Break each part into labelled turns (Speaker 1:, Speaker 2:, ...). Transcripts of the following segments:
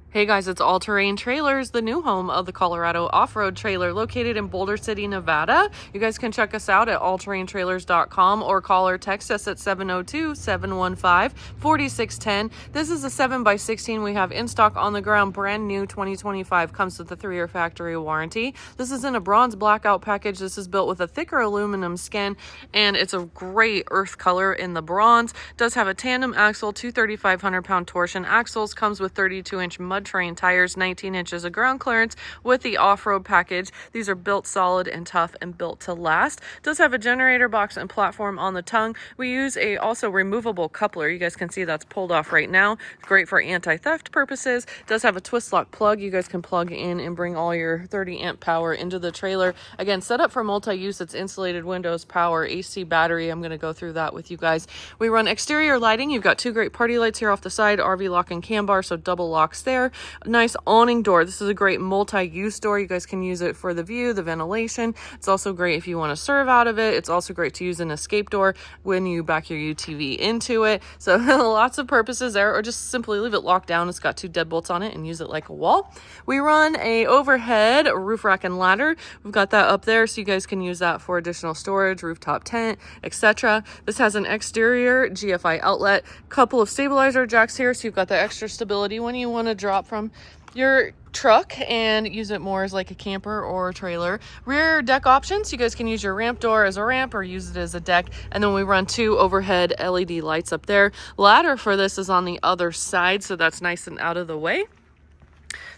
Speaker 1: Hey guys, it's All Terrain Trailers, the new home of the Colorado off-road trailer located in Boulder City, Nevada. You guys can check us out at allterraintrailers.com or call or text us at 702-715-4610. This is a 7x16 we have in stock on the ground, brand new 2025, comes with a 3-year factory warranty. This is in a bronze blackout package. This is built with a thicker aluminum skin and it's a great earth color in the bronze. Does have a tandem axle, two 3,500-pound torsion axles, comes with 32-inch mud terrain tires, 19 inches of ground clearance with the off-road package. These are built solid and tough and built to last. Does have a generator box and platform on the tongue. We use a also removable coupler. You guys can see that's pulled off right now. Great for anti-theft purposes. Does have a twist lock plug. You guys can plug in and bring all your 30 amp power into the trailer. Again, set up for multi-use. It's insulated windows, power, AC battery. I'm going to go through that with you guys. We run exterior lighting. You've got two great party lights here off the side, RV lock and cam bar, so double locks there. Nice awning door. This is a great multi-use door. You guys can use it for the view, the ventilation. It's also great if you want to serve out of it. It's also great to use an escape door when you back your UTV into it. So lots of purposes there, or just simply leave it locked down. It's got two deadbolts on it and use it like a wall. We run a overhead roof rack and ladder. We've got that up there so you guys can use that for additional storage, rooftop tent, etc. This has an exterior GFI outlet, couple of stabilizer jacks here so you've got the extra stability when you want to drop from your truck and use it more as like a camper or a trailer. Rear deck options, you guys can use your ramp door as a ramp or use it as a deck, and then we run two overhead LED lights up there. Ladder for this is on the other side, so that's nice and out of the way.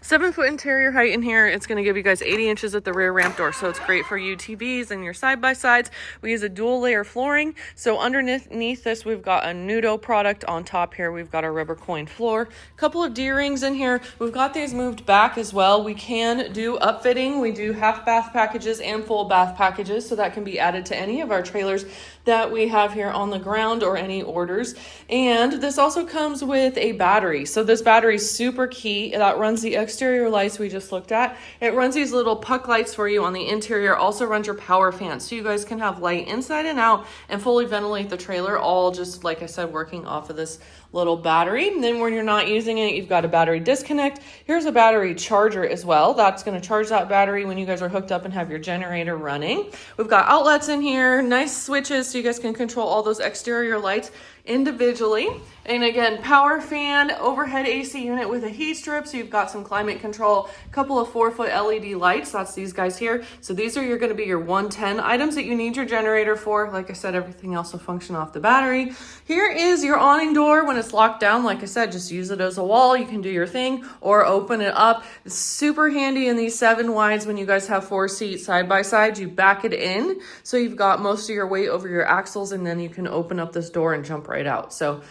Speaker 1: 7-foot interior height in here. It's going to give you guys 80 inches at the rear ramp door, so it's great for UTVs and your side-by-sides. We use a dual layer flooring, so underneath this we've got a Nudo product. On top here we've got a rubber coin floor. Couple of D-rings in here. We've got these moved back as well. We can do upfitting. We do half bath packages and full bath packages, so that can be added to any of our trailers that we have here on the ground or any orders. And this also comes with a battery, so this battery is super key. That runs the exterior lights we just looked at. It runs these little puck lights for you on the interior, also runs your power fan, so you guys can have light inside and out and fully ventilate the trailer, all just like I said, working off of this little battery. And then when you're not using it, you've got a battery disconnect. Here's a battery charger as well. That's going to charge that battery when you guys are hooked up and have your generator running. We've got outlets in here, nice switches so you guys can control all those exterior lights individually. And again, power fan, overhead AC unit with a heat strip, so you've got some climate control, a couple of 4-foot LED lights. That's these guys here. So these are going to be your 110 items that you need your generator for. Like I said, everything else will function off the battery. Here is your awning door. When it's locked down, like I said, just use it as a wall. You can do your thing or open it up. It's super handy in these 7 wides when you guys have 4 seats side by side. You back it in so you've got most of your weight over your axles, and then you can open up this door and jump right out. So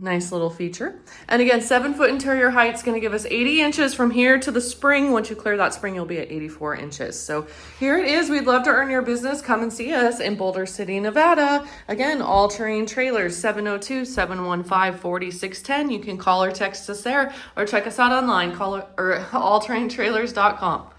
Speaker 1: nice little feature. And again, 7-foot interior height is going to give us 80 inches from here to the spring. Once you clear that spring, you'll be at 84 inches. So here it is. We'd love to earn your business. Come and see us in Boulder City, Nevada. Again, All Terrain Trailers, 702-715-4610. You can call or text us there or check us out online, or allterraintrailers.com.